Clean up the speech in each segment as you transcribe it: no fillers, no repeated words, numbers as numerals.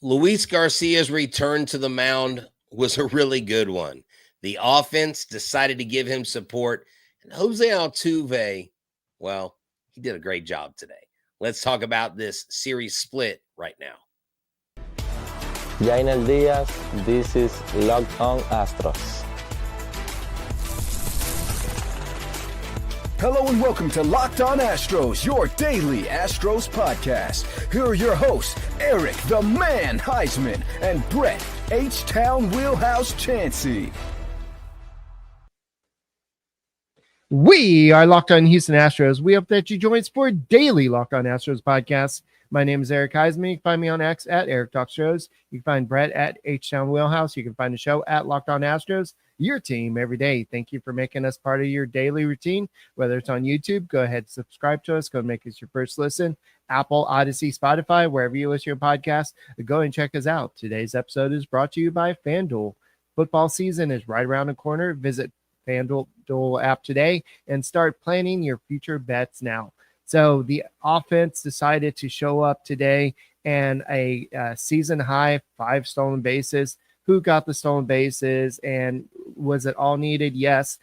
Luis Garcia's return to the mound was a really good one. The offense decided to give him support, and Jose Altuve, well, he did a great job today. Let's talk about this series split right now. Jainel Diaz, this is Locked On Astros. Hello and welcome to Locked On Astros, your daily Astros podcast. Here are your hosts, Eric the Man Heisman and Brett H-Town Wheelhouse Chansey. We are Locked On Houston Astros. We hope that you join us for a daily Locked On Astros podcast. My name is Eric Heisman. You can find me on X at Eric Talks Shows. You can find Brett at H-Town Wheelhouse. You can find the show at Locked On Astros. Your team every day. Thank you for making us part of your daily routine. Whether it's on YouTube, go ahead and subscribe to us. Go make us your first listen. Apple, Odyssey, Spotify, wherever you listen to your podcast, go and check us out. Today's episode is brought to you by FanDuel. Football season is right around the corner. Visit FanDuel app today and start planning your future bets now. So the offense decided to show up today and a season high 5 stolen bases. Who got the stolen bases and was it all needed? Yes.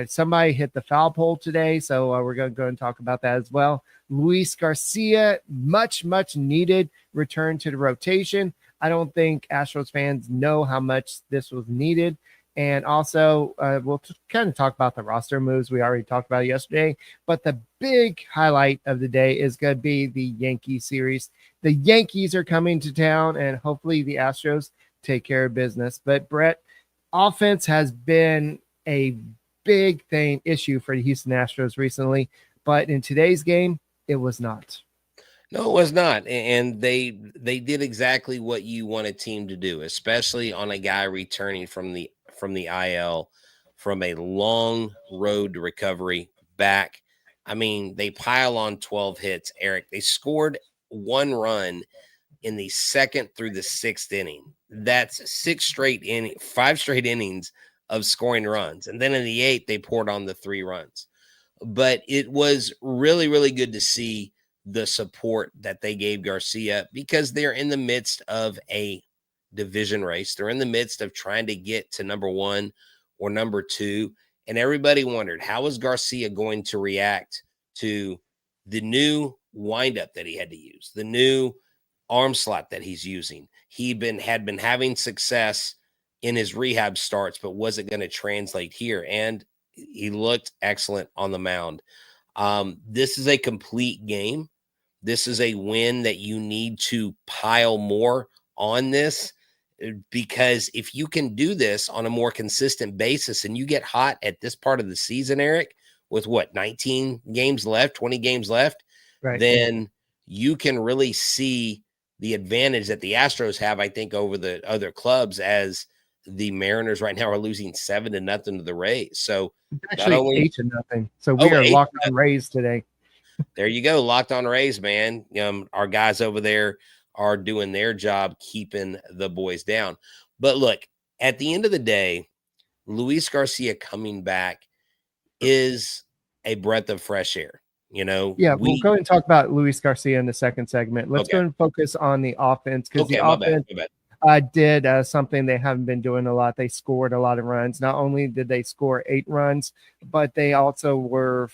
Somebody hit the foul pole today, so we're going to go and talk about that as well. Luis Garcia, much needed return to the rotation. I don't think Astros fans know how much this was needed. And also, we'll kind of talk about the roster moves. We already talked about it yesterday. But the big highlight of the day is going to be the Yankee series. The Yankees are coming to town, and hopefully the Astros take care of business. But Brett, offense has been a big issue for the Houston Astros recently, but in today's game, it was not. No, it was not. And they did exactly what you want a team to do, especially on a guy returning from the IL from a long road to recovery back. I mean, they pile on 12 hits, Eric. They scored 1 run in the 2nd through the 6th inning. That's 5 straight innings of scoring runs. And then in the 8th, they poured on the 3 runs. But it was really, really good to see the support that they gave Garcia because they're in the midst of a division race. They're in the midst of trying to get to number 1 or number 2. And everybody wondered, how is Garcia going to react to the new windup that he had to use, the new arm slot that he's using? He had been having success in his rehab starts, but was it going to translate here? And he looked excellent on the mound. This is a complete game. This is a win that you need to pile more on this, because if you can do this on a more consistent basis and you get hot at this part of the season, Eric, with 19 games left, 20 games left, right, then you can really see the advantage that the Astros have, I think, over the other clubs, as the Mariners right now are losing 7-0 to the Rays. So actually 8-0. So we are locked on Rays today. There you go. Locked on Rays, man. Our guys over there are doing their job, keeping the boys down. But look, at the end of the day, Luis Garcia coming back is a breath of fresh air. We'll go and talk about Luis Garcia in the second segment. Let's go and focus on the offense, because the offense did something they haven't been doing a lot. They scored a lot of runs. Not only did they score 8 runs, but they also were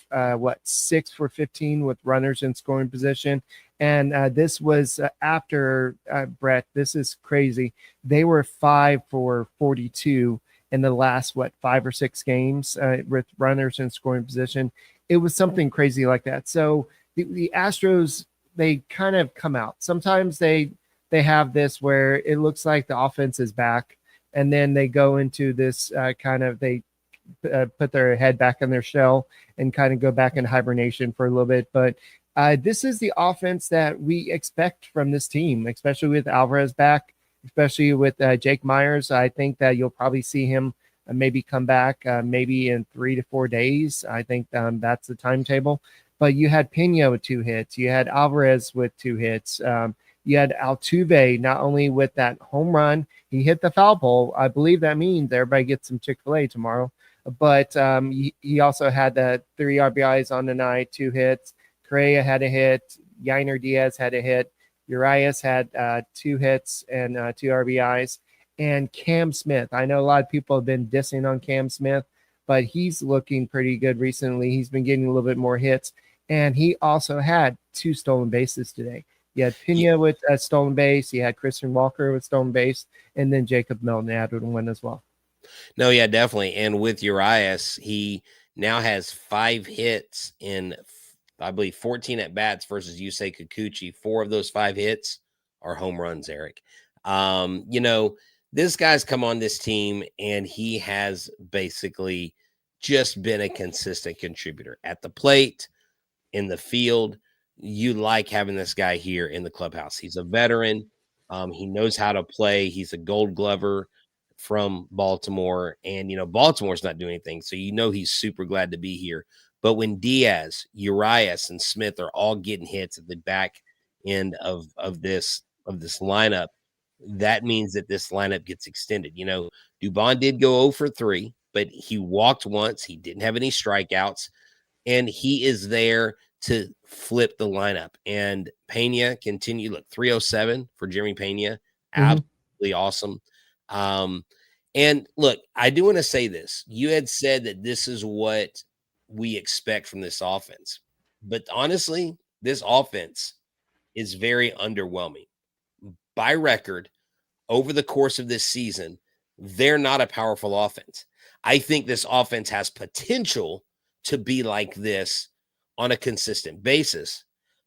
6 for 15 with runners in scoring position. And this was after Brett. This is crazy. They were 5 for 42 in the last 5 or 6 games with runners in scoring position. It was something crazy like that. So the Astros, they kind of come out. Sometimes they have this where it looks like the offense is back, and then they go into this they put their head back in their shell and kind of go back in hibernation for a little bit. But this is the offense that we expect from this team, especially with Alvarez back, especially with Jake Myers. I think that you'll probably see him maybe come back maybe in 3 to 4 days. I think that's the timetable. But you had Pena with 2 hits. You had Alvarez with 2 hits. You had Altuve not only with that home run, he hit the foul pole. I believe that means everybody gets some Chick-fil-A tomorrow. But he also had the 3 RBIs on the night, 2 hits. Correa had a hit. Yainer Diaz had a hit. Urias had 2 hits and 2 RBIs. And Cam Smith. I know a lot of people have been dissing on Cam Smith, but he's looking pretty good recently. He's been getting a little bit more hits. And he also had 2 stolen bases today. You had Pena with a stolen base. You had Christian Walker with stolen base. And then Jacob Milton added one as well. No, yeah, definitely. And with Urias, he now has 5 hits in, I believe, 14 at-bats versus Yusei Kikuchi. 4 of those 5 hits are home runs, Eric. This guy's come on this team, and he has basically just been a consistent contributor at the plate, in the field. You like having this guy here in the clubhouse. He's a veteran. He knows how to play. He's a Gold Glover from Baltimore, and Baltimore's not doing anything, so he's super glad to be here. But when Diaz, Urias, and Smith are all getting hits at the back end of this lineup, that means that this lineup gets extended. Dubon did go 0 for 3, but he walked once. He didn't have any strikeouts, and he is there to flip the lineup. And Pena continued. Look, 307 for Jeremy Pena. Absolutely awesome. And look, I do want to say this. You had said that this is what we expect from this offense. But honestly, this offense is very underwhelming. By record, over the course of this season, they're not a powerful offense. I think this offense has potential to be like this on a consistent basis,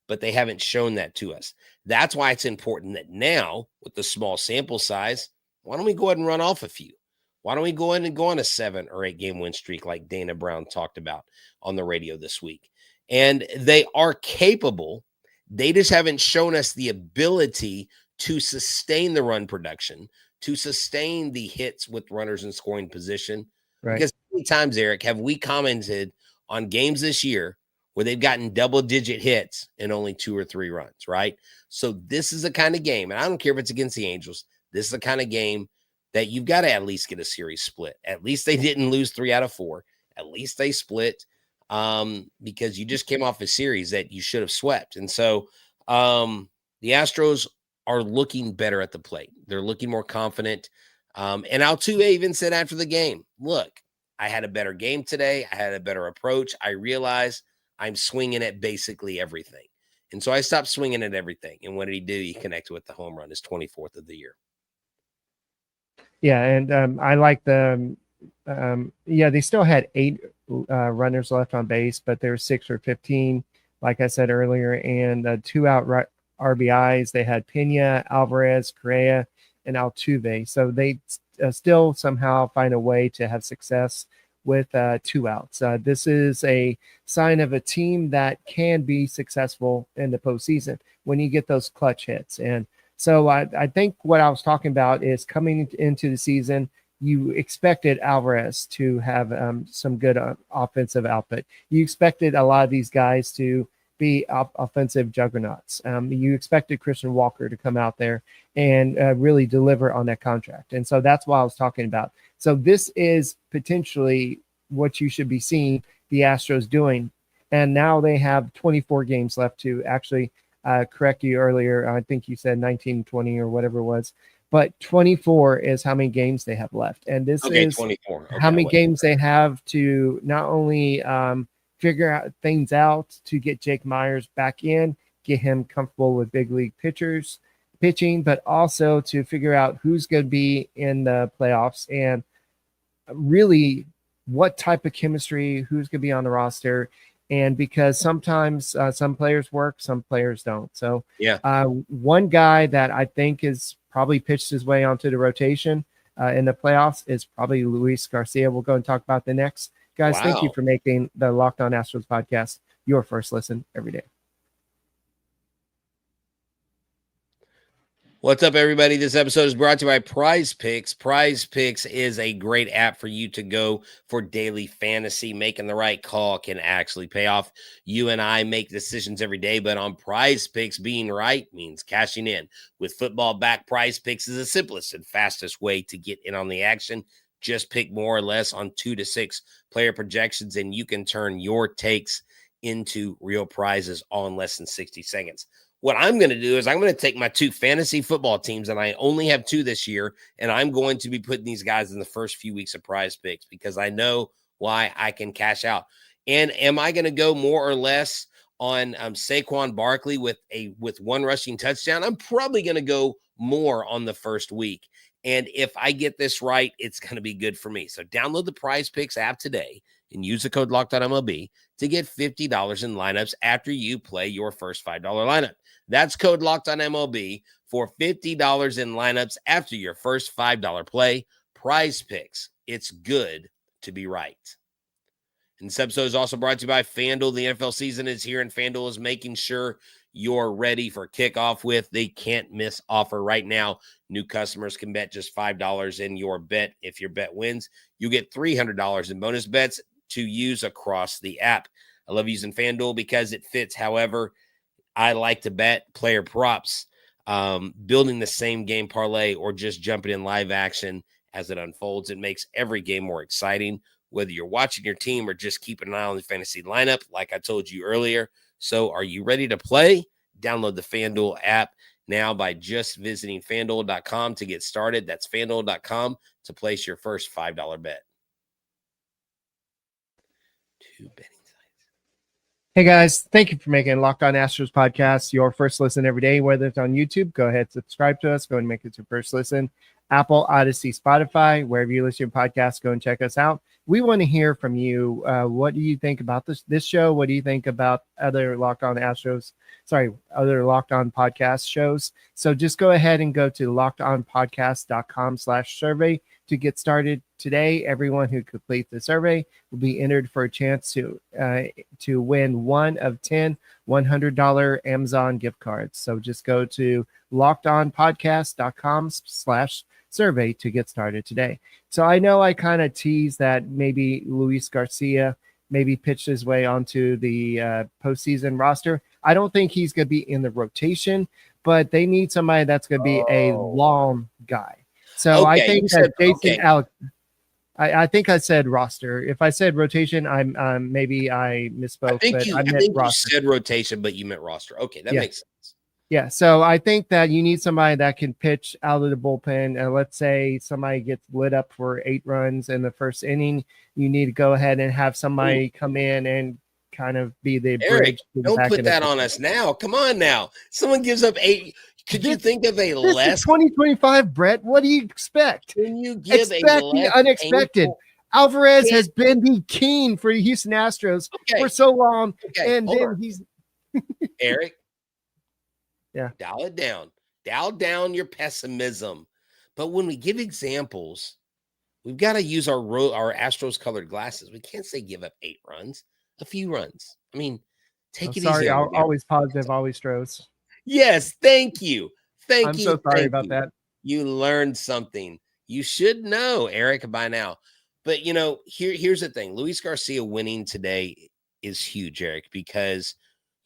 but they haven't shown that to us. That's why it's important that now, with the small sample size, why don't we go ahead and run off a few? Why don't we go ahead and go on a 7 or 8 game win streak like Dana Brown talked about on the radio this week? And they are capable. They just haven't shown us the ability to sustain the run production, to sustain the hits with runners in scoring position. Right. Because how many times, Eric, have we commented on games this year where they've gotten double-digit hits and only 2 or 3 runs, right? So this is the kind of game, and I don't care if it's against the Angels, this is the kind of game that you've got to at least get a series split. At least they didn't lose 3 out of 4. At least they split because you just came off a series that you should have swept. And so the Astros are looking better at the plate. They're looking more confident. And Altuve even said after the game, look, I had a better game today. I had a better approach. I realized I'm swinging at basically everything. And so I stopped swinging at everything. And what did he do? He connected with the home run, his 24th of the year. Yeah, and I like they still had 8 runners left on base, but they're 6 for 15, like I said earlier, and 2 out RBIs. They had Pena, Alvarez, Correa, and Altuve. So they still somehow find a way to have success with 2 outs. This is a sign of a team that can be successful in the postseason when you get those clutch hits. And so I think what I was talking about is coming into the season, you expected Alvarez to have some good offensive output. You expected a lot of these guys to be offensive juggernauts. You expected Christian Walker to come out there and really deliver on that contract. And so that's what I was talking about. So this is potentially what you should be seeing the Astros doing. And now they have 24 games left to actually correct you earlier. I think you said 19, 20 or whatever it was. But 24 is how many games they have left. And this is 24. Okay, how many games they have to not only figure out things out to get Jake Myers back in, get him comfortable with big league pitching, but also to figure out who's going to be in the playoffs and really what type of chemistry, who's going to be on the roster. And because sometimes some players work, some players don't. So one guy that I think is probably pitched his way onto the rotation in the playoffs is probably Luis Garcia. We'll go and talk about the next. Guys, Thank you for making the Locked On Astros podcast your first listen every day. What's up, everybody? This episode is brought to you by Prize Picks. Prize Picks is a great app for you to go for daily fantasy. Making the right call can actually pay off. You and I make decisions every day, but on Prize Picks, being right means cashing in. With football back, Prize Picks is the simplest and fastest way to get in on the action. Just pick more or less on 2 to 6 player projections, and you can turn your takes into real prizes all in less than 60 seconds. what I'm going to do is I'm going to take my 2 fantasy football teams, and I only have 2 this year, and I'm going to be putting these guys in the first few weeks of Prize Picks because I know why I can cash out. And am I going to go more or less on Saquon Barkley with 1 rushing touchdown? I'm probably going to go more on the first week. And if I get this right, it's going to be good for me. So download the Prize Picks app today and use the code LOCKEDONMLB to get $50 in lineups after you play your first $5 lineup. That's code LOCKEDONMLB for $50 in lineups after your first $5 play. Prize Picks. It's good to be right. And this episode is also brought to you by FanDuel. The NFL season is here, and FanDuel is making sure you're ready for kickoff with the can't-miss offer right now. New customers can bet just $5 in your bet. If your bet wins, you get $300 in bonus bets to use across the app. I love using FanDuel because it fits. However, I like to bet player props, building the same game parlay, or just jumping in live action as it unfolds. It makes every game more exciting, whether you're watching your team or just keeping an eye on the fantasy lineup, like I told you earlier. So are you ready to play? Download the FanDuel app now by just visiting FanDuel.com to get started. That's FanDuel.com to place your first $5 bet. 2 betting sites. Hey guys, thank you for making Locked On Astros podcast your first listen every day. Whether it's on YouTube, go ahead, subscribe to us. Go and make it your first listen. Apple, Odyssey, Spotify, wherever you listen to podcasts, go and check us out. We want to hear from you. What do you think about this show? What do you think about other Locked On podcast shows? So just go ahead and go to lockedonpodcast.com/survey to get started today. Everyone who completes the survey will be entered for a chance to win 1 of 10 $100 Amazon gift cards. So just go to lockedonpodcast.com/survey to get started today. So I know I kind of teased that maybe Luis Garcia maybe pitched his way onto the postseason roster. I don't think he's going to be in the rotation, but they need somebody that's going to be a long guy. So I think that Jason Alex. I think I said roster. If I said rotation, I'm maybe I misspoke. I think you said rotation, but you meant roster. Okay, that makes sense. Yeah, so I think that you need somebody that can pitch out of the bullpen. And let's say somebody gets lit up for 8 runs in the first inning. You need to go ahead and have somebody come in and kind of be the Eric, bridge. don't put that on us now. Come on now. Someone gives up 8. Could you think of a less? 2025 Brett, what do you expect? Can you give expect the unexpected? Alvarez has been the king for the Houston Astros for so long. And then he's Eric. Yeah. Dial it down. Dial down your pessimism. But when we give examples, we've got to use our Astros colored glasses. We can't say give up 8 runs, a few runs. I mean, take it easy. Sorry, always positive, always Stros. Yes, thank you. I'm so sorry about that. You learned something. You should know, Eric, by now. But, here's the thing. Luis Garcia winning today is huge, Eric, because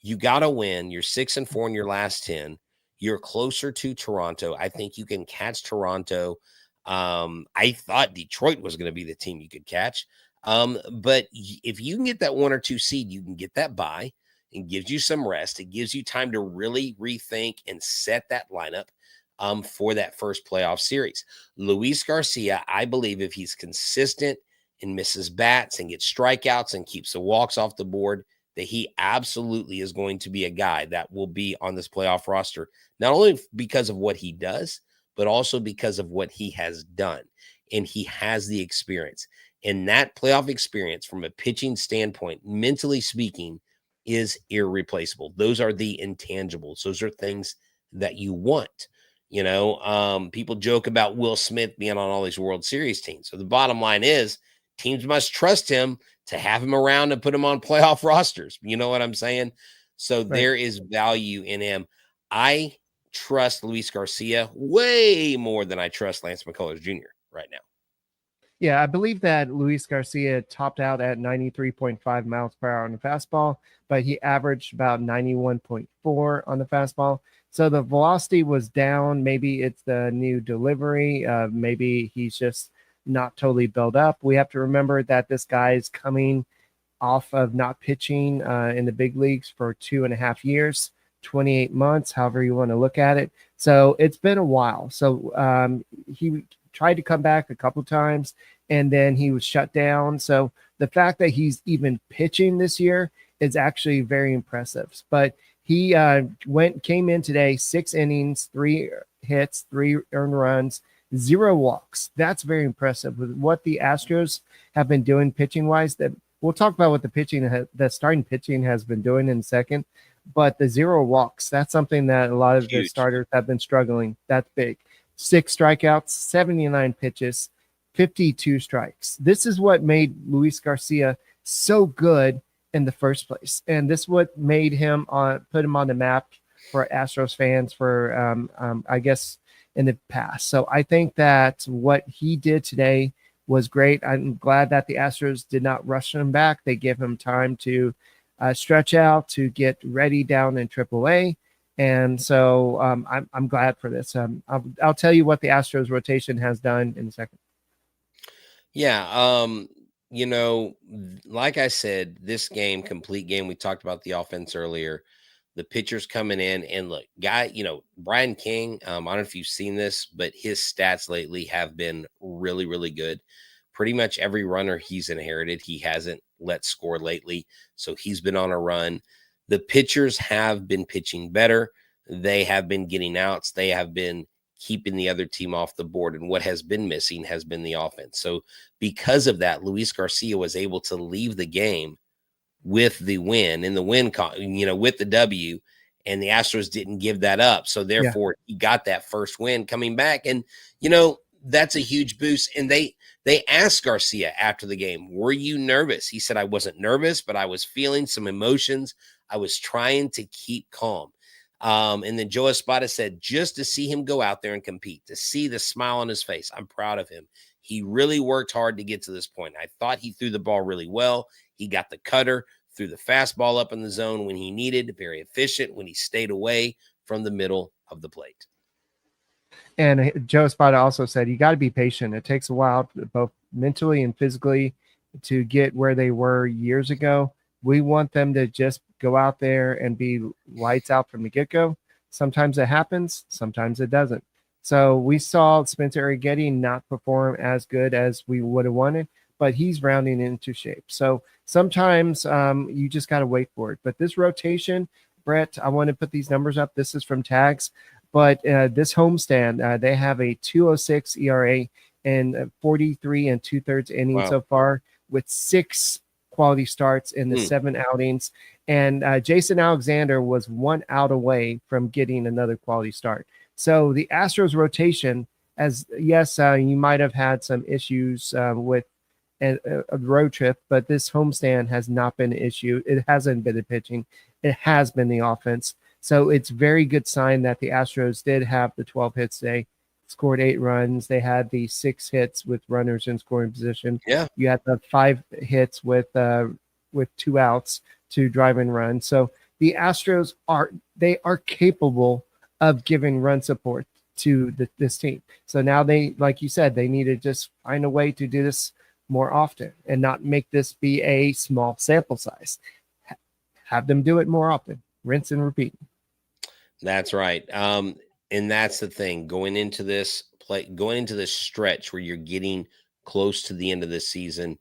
you got to win. You're 6-4 in your last 10. You're closer to Toronto. I think you can catch Toronto. I thought Detroit was going to be the team you could catch. But if you can get that 1 or 2 seed, you can get that bye. It gives you some rest. It gives you time to really rethink and set that lineup for that first playoff series. Luis Garcia, I believe if he's consistent and misses bats and gets strikeouts and keeps the walks off the board, that he absolutely is going to be a guy that will be on this playoff roster, not only because of what he does, but also because of what he has done. And he has the experience. And that playoff experience from a pitching standpoint, mentally speaking, is irreplaceable. Those are the intangibles. Those are things that you want. People joke about Will Smith being on all these World Series teams. So the bottom line is teams must trust him to have him around and put him on playoff rosters. You know what I'm saying? So There is value in him. I trust Luis Garcia way more than I trust Lance McCullers Jr. right now. Yeah, I believe that Luis Garcia topped out at 93.5 miles per hour on the fastball, but he averaged about 91.4 on the fastball. So the velocity was down. Maybe it's the new delivery. Maybe he's just not totally built up. We have to remember that this guy is coming off of not pitching in the big leagues for 2.5 years. 28 months, however you want to look at it. So it's been a while. So he tried to come back a couple times, and then he was shut down. So the fact that he's even pitching this year is actually very impressive. But he came in today, 6 innings, 3 hits, 3 earned runs, 0 walks. That's very impressive with what the Astros have been doing pitching wise. That we'll talk about what the starting pitching has been doing in a second. But the 0 walks, that's something that a lot of the starters have been struggling. That's big. 6 strikeouts, 79 pitches, 52 strikes. This is what made Luis Garcia so good in the first place. And this is what made him put him on the map for Astros fans for, I guess, in the past. So I think that what he did today was great. I'm glad that the Astros did not rush him back. They gave him time to stretch out, to get ready down in AAA. And so I'm glad for this. I'll tell you what the Astros rotation has done in a second. Yeah. Like I said, this game, complete game, we talked about the offense earlier, the pitchers coming in, and look, Brian King, I don't know if you've seen this, but his stats lately have been really, really good. Pretty much every runner he's inherited, he hasn't let score lately. So he's been on a run. The pitchers have been pitching better. They have been getting outs. They have been keeping the other team off the board. And what has been missing has been the offense. So because of that, Luis Garcia was able to leave the game with the win and with the W, and the Astros didn't give that up. So therefore he got that first win coming back. And, that's a huge boost. And they asked Garcia after the game, were you nervous? He said, I wasn't nervous, but I was feeling some emotions. I was trying to keep calm. And then Joe Espada said, just to see him go out there and compete, to see the smile on his face, I'm proud of him. He really worked hard to get to this point. I thought he threw the ball really well. He got the cutter, threw the fastball up in the zone when he needed, very efficient when he stayed away from the middle of the plate. And Joe Espada also said, you got to be patient. It takes a while, both mentally and physically, to get where they were years ago. We want them to just go out there and be lights out from the get-go. Sometimes it happens, sometimes it doesn't. So we saw Spencer Arrighetti not perform as good as we would have wanted, but he's rounding into shape. So sometimes you just got to wait for it. But this rotation, Brett, I want to put these numbers up. This is from Tags. But this homestand, they have a 2.06 ERA and 43 2/3 innings so far, with 6 quality starts in the 7 outings. And Jason Alexander was 1 out away from getting another quality start. So the Astros rotation, you might have had some issues with a road trip, but this homestand has not been an issue. It hasn't been the pitching. It has been the offense. So it's very good sign that the Astros did have the 12 hits today, scored 8 runs. They had the 6 hits with runners in scoring position. Yeah. You had the 5 hits with 2 outs to drive and run. So the Astros are capable of giving run support to this team. So now they, like you said, they need to just find a way to do this more often and not make this be a small sample size. Have them do it more often. Rinse and repeat. That's right. And that's the thing, going into this stretch where you're getting close to the end of this season,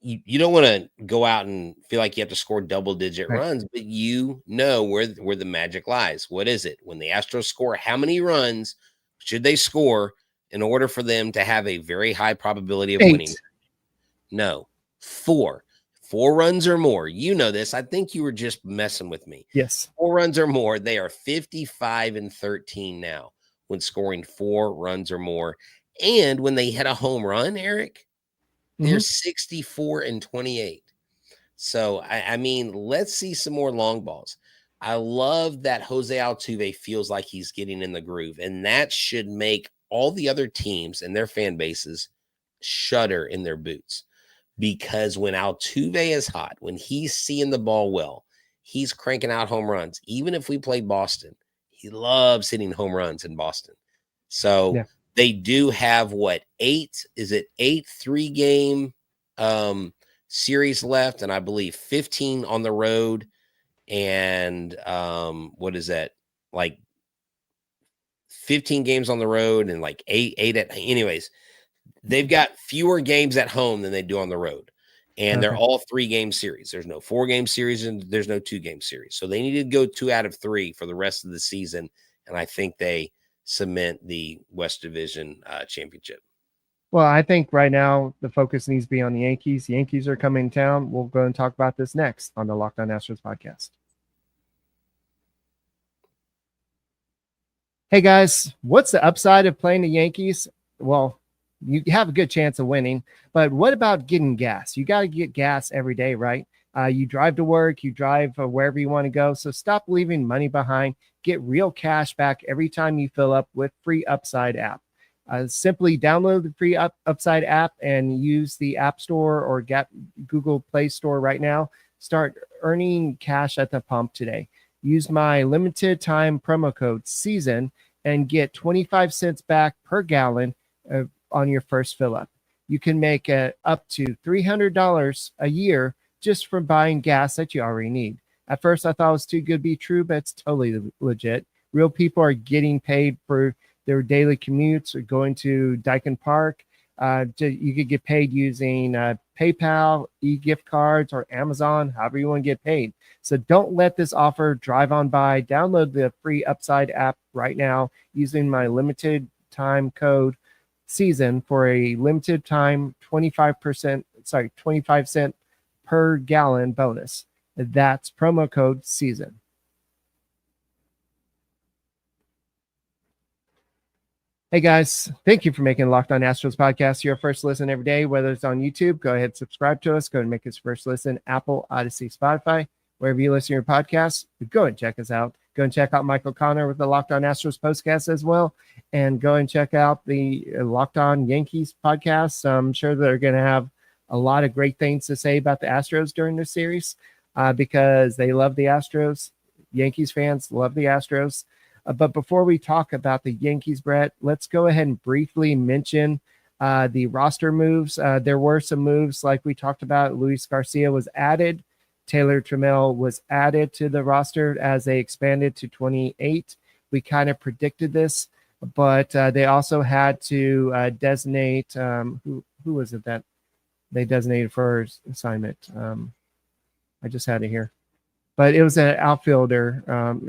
you don't want to go out and feel like you have to score double-digit runs, but where the magic lies. What is it? When the Astros score, how many runs should they score in order for them to have a very high probability of 8. winning? No, 4. 4 runs or more. You know this. I think you were just messing with me. Yes. 4 runs or more. They are 55-13 now when scoring 4 runs or more. And when they hit a home run, Eric, they're 64-28. So, I mean, let's see some more long balls. I love that Jose Altuve feels like he's getting in the groove, and that should make all the other teams and their fan bases shudder in their boots. Because when Altuve is hot, when he's seeing the ball well, he's cranking out home runs. Even if we play Boston, he loves hitting home runs in Boston. So they do have 8 3-game series left, and I believe 15 on the road and what is that, like 15 games on the road and like eight at, anyways, they've got fewer games at home than they do on the road. And they're Okay. all 3-game series. There's no 4-game series and there's no 2-game series. So they need to go 2 out of 3 for the rest of the season. And I think they cement the West Division championship. Well, I think right now the focus needs to be on the Yankees. The Yankees are coming to town. We'll go and talk about this next on the Locked On Astros podcast. Hey guys, what's the upside of playing the Yankees? Well, you have a good chance of winning, but what about getting gas? You got to get gas every day, right? You drive to work, you drive wherever you want to go. So stop leaving money behind. Get real cash back every time you fill up with free Upside app. Simply download the free Upside app and use the App Store or Google Play Store right now. Start earning cash at the pump today. Use my limited time promo code SEASON and get 25 cents back per gallon on your first fill up. You can make up to $300 a year just from buying gas that you already need. At first, I thought it was too good to be true, but it's totally legit. Real people are getting paid for their daily commutes or going to Dyken Park. You could get paid using PayPal, e-gift cards, or Amazon, however you want to get paid. So don't let this offer drive on by. Download the free Upside app right now using my limited time code SEASON for a limited time 25 cent per gallon bonus. That's promo code SEASON. Hey guys, thank you for making Locked On Astros podcast your first listen every day. Whether it's on YouTube, go ahead, subscribe to us. Go and make us first listen. Apple, Odyssey, Spotify, wherever you listen to your podcasts, go and check us out. Go and check out Michael Connor with the Locked On Astros podcast as well. And go and check out the Locked On Yankees podcast. I'm sure they're going to have a lot of great things to say about the Astros during this series because they love the Astros. Yankees fans love the Astros. But before we talk about the Yankees, Brett, let's go ahead and briefly mention the roster moves. There were some moves like we talked about. Luis Garcia was added. Taylor Trammell was added to the roster as they expanded to 28. We kind of predicted this, but they also had to designate who was it that they designated for assignment. I just had it here, but it was an infielder.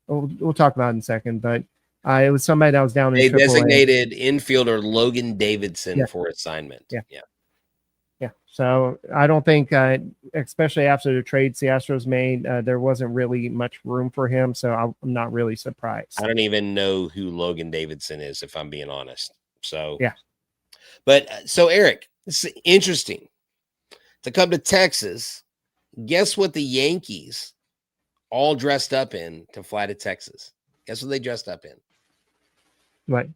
We'll talk about it in a second, but it was somebody that was down in They AAA. designated infielder Logan Davidson for assignment. Yeah. So I don't think, especially after the trades the Astros made, there wasn't really much room for him. So I'm not really surprised. I don't even know who Logan Davidson is, if I'm being honest. So, yeah. But so, Eric, it's interesting to come to Texas. Guess what the Yankees all dressed up in to fly to Texas? Guess what they dressed up in? What?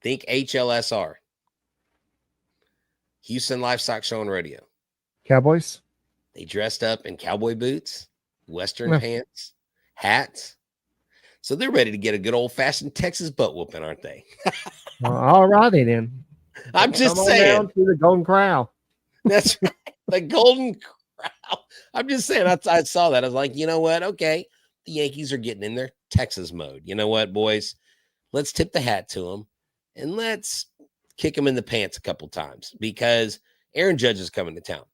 Think HLSR. Houston Livestock Show and Radio. Cowboys? They dressed up in cowboy boots, Western pants, hats. So they're ready to get a good old-fashioned Texas butt whooping, aren't they? Well, all righty then. I'm just Come on saying. down to the Golden Corral. That's right. The Golden Corral. I'm just saying. I saw that. I was like, you know what? Okay. The Yankees are getting in their Texas mode. You know what, boys? Let's tip the hat to them and let's kick them in the pants a couple times because Aaron Judge is coming to town.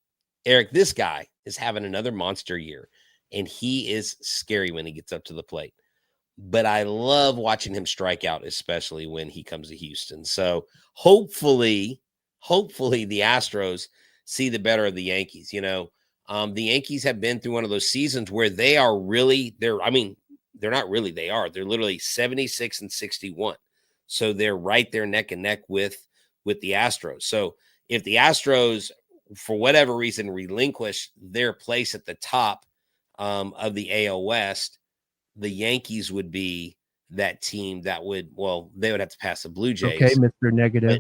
Eric, this guy is having another monster year, and he is scary when he gets up to the plate. But I love watching him strike out, especially when he comes to Houston. So hopefully the Astros see the better of the Yankees. You know, the Yankees have been through one of those seasons where they are they're literally 76 and 61. So they're right there neck and neck with the Astros. So if the Astros, for whatever reason, relinquish their place at the top of the AL West, the Yankees would be that team that they would have to pass the Blue Jays. Okay, Mr. Negative.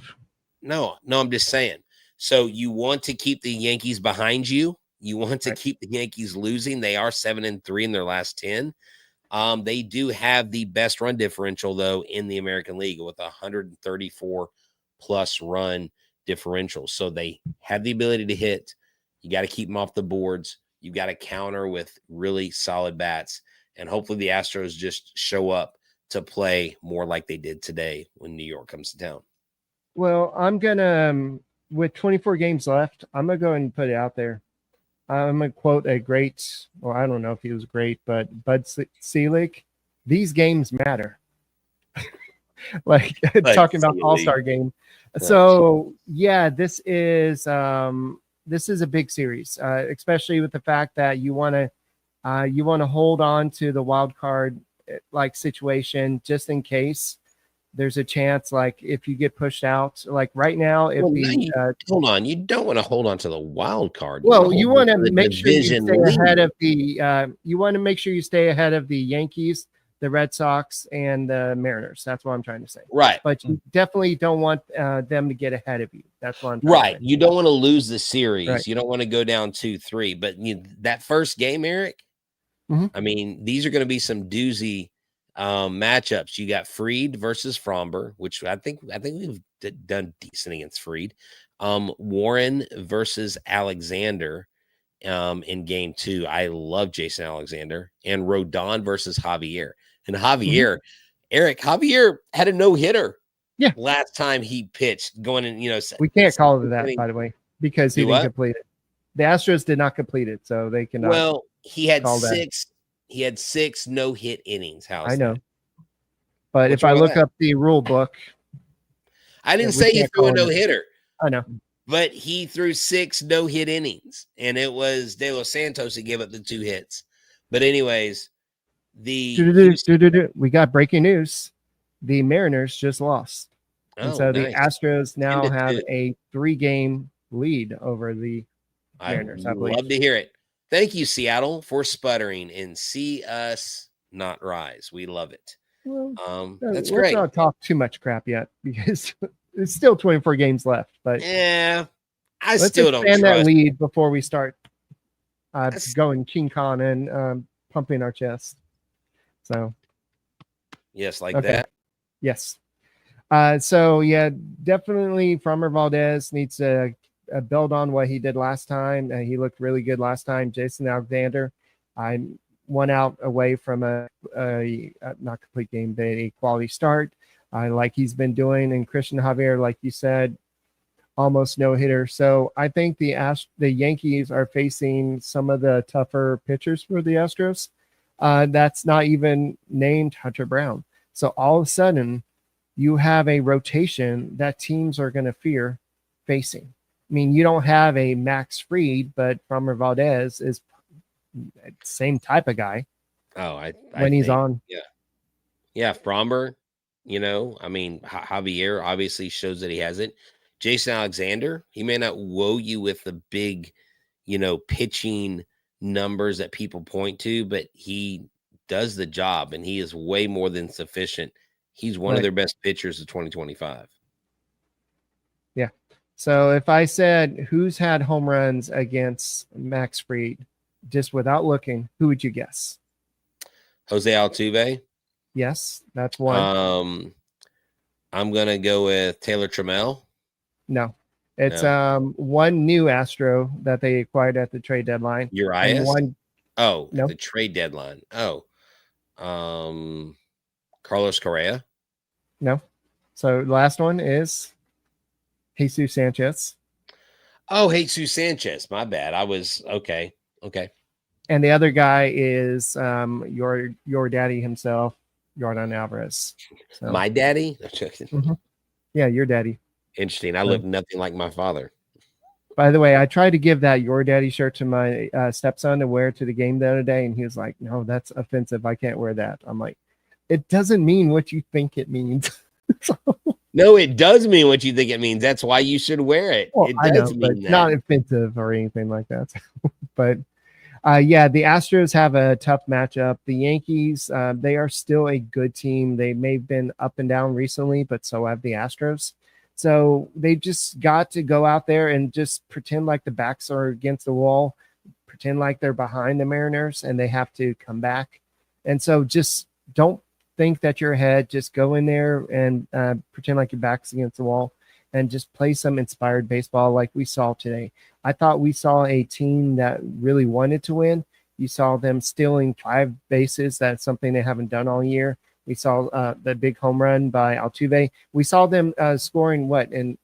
No, I'm just saying. So you want to keep the Yankees behind you. You want to keep the Yankees losing. They are 7-3 in their last 10. They do have the best run differential, though, in the American League with 134 plus run differential. So they have the ability to hit. You got to keep them off the boards. You've got to counter with really solid bats. And hopefully the Astros just show up to play more like they did today when New York comes to town. Well, I'm going to, with 24 games left, I'm going to go ahead and put it out there. I'm going to quote a great, well, I don't know if he was great, but Bud Selig, these games matter. Like talking about All-Star game. So yeah, this is a big series, especially with the fact that you want to hold on to the wild card like situation just in case there's a chance, like if you get pushed out, like right now, if hold on, you don't want to hold on to the wild card. Well, you want to make sure you stay ahead of the. You want to make sure you stay ahead of the Yankees, the Red Sox, and the Mariners. That's what I'm trying to say. Right, but you definitely don't want them to get ahead of you. That's what I'm trying to say. You don't want to lose the series. Right. You don't want to go down 2-3. But that first game, Eric. Mm-hmm. I mean, these are going to be some doozy matchups. You got Fried versus Framber, which I think we've done decent against Fried. Warren versus Alexander in game 2. I love Jason Alexander. And Rodon versus Javier. And Javier, Eric, Javier had a no-hitter. Yeah, last time he pitched, going in. We can't call it that, by the way, because he didn't complete it. The Astros did not complete it, so they cannot. Well, he had 6. He had 6 no-hit innings. I know. But if I look up the rule book, I didn't say he threw a no-hitter. I know. But he threw 6 no-hit innings, and it was De Los Santos who gave up the 2 hits. But anyways, we got breaking news. The Mariners just lost. And so the Astros now have a 3-game lead over the Mariners. I believe. Love to hear it. Thank you, Seattle, for sputtering and see us not rise. We love it. Well, that's great. Let's not talk too much crap yet because it's still 24 games left. But yeah, let's still don't expand trust that lead before we start going King Kong and pumping our chest. So yes, like that. Yes. So yeah, definitely Framber Valdez needs to build on what he did last time. He looked really good last time. Jason Alexander, I'm 1 out away from a not complete game, but a quality start, like he's been doing. And Christian Javier, like you said, almost no hitter. So I think the Yankees are facing some of the tougher pitchers for the Astros. That's not even named Hunter Brown. So all of a sudden, you have a rotation that teams are going to fear facing. I mean, you don't have a Max Fried, but Framber Valdez is the same type of guy. Oh, when he's on. Yeah. Framber, I mean, Javier obviously shows that he has it. Jason Alexander, he may not woe you with the big, pitching numbers that people point to, but he does the job and he is way more than sufficient. He's one of their best pitchers of 2025. Yeah. So if I said who's had home runs against Max Fried, just without looking, who would you guess? Jose Altuve. Yes, that's one. I'm gonna go with Taylor Trammell. No, it's one new Astro that they acquired at the trade deadline. Urias. No. The trade deadline. Carlos Correa. No. So the last one is Jesus Sanchez. Oh, Jesus Sanchez. My bad. I was okay. And the other guy is your daddy himself, Yordan Alvarez. So. My daddy? Yeah, your daddy. Interesting. I look nothing like my father. By the way, I tried to give that Your Daddy shirt to my stepson to wear to the game the other day, and he was like, no, that's offensive. I can't wear that. I'm like, it doesn't mean what you think it means. No, it does mean what you think it means. That's why you should wear it. Well, it does mean that. Not offensive or anything like that. But yeah, the Astros have a tough matchup. The Yankees, they are still a good team. They may have been up and down recently, but so have the Astros. So they just got to go out there and just pretend like the backs are against the wall, pretend like they're behind the Mariners, and they have to come back. And so just don't think that you're ahead. Just go in there and pretend like your back's against the wall and just play some inspired baseball like we saw today. I thought we saw a team that really wanted to win. You saw them stealing 5 bases. That's something they haven't done all year. We saw the big home run by Altuve. We saw them scoring what? And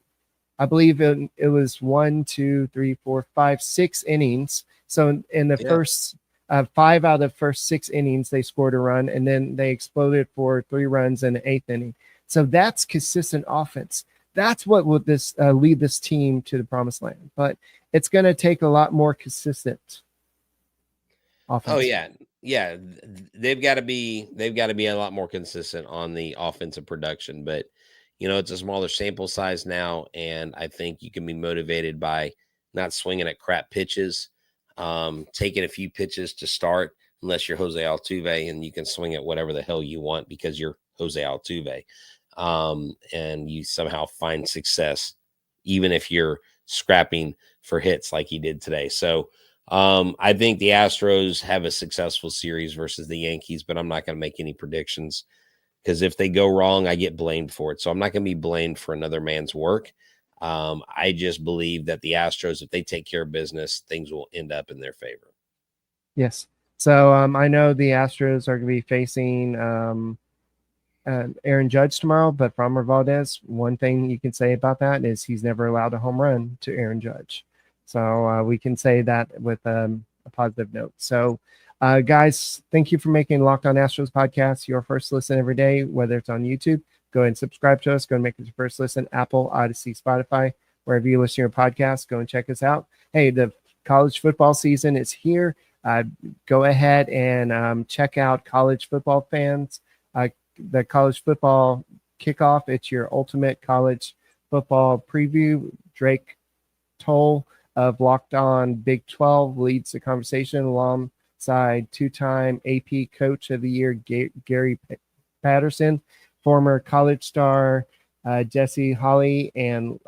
I believe it was 1, 2, 3, 4, 5, 6 innings. So in the first 5 out of the first 6 innings, they scored a run, and then they exploded for 3 runs in the 8th inning. So that's consistent offense. That's what would this lead this team to the promised land. But it's going to take a lot more consistent offense. Oh yeah. They've got to be a lot more consistent on the offensive production. But it's a smaller sample size now, and I think you can be motivated by not swinging at crap pitches, taking a few pitches to start, unless you're Jose Altuve and you can swing at whatever the hell you want because you're Jose Altuve. And you somehow find success, even if you're scrapping for hits like he did today. So I think the Astros have a successful series versus the Yankees, but I'm not going to make any predictions because if they go wrong, I get blamed for it. So I'm not going to be blamed for another man's work. I just believe that the Astros, if they take care of business, things will end up in their favor. Yes. So I know the Astros are going to be facing Aaron Judge tomorrow, but Framber Valdez, one thing you can say about that is he's never allowed a home run to Aaron Judge. So we can say that with a positive note. So guys, thank you for making Locked On Astros podcast your first listen every day, whether it's on YouTube. Go ahead and subscribe to us. Go and make it your first listen. Apple, Odyssey, Spotify, wherever you listen to your podcast, go and check us out. Hey, the college football season is here. Go ahead and check out college football fans. The college football kickoff. It's your ultimate college football preview. Drake Toll of Locked On Big 12 leads the conversation alongside 2-time AP Coach of the Year Gary Patterson, former college star Jesse Holley, and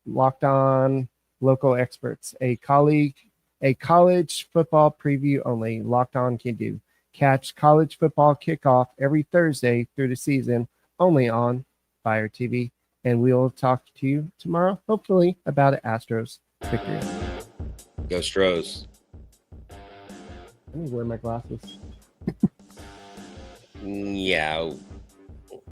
Locked On local experts. A college football preview only. Locked On can do. Catch college football kickoff every Thursday through the season, only on Fire TV. And we will talk to you tomorrow, hopefully, about an Astros victory. Go Stros. Let me wear my glasses. Yeah.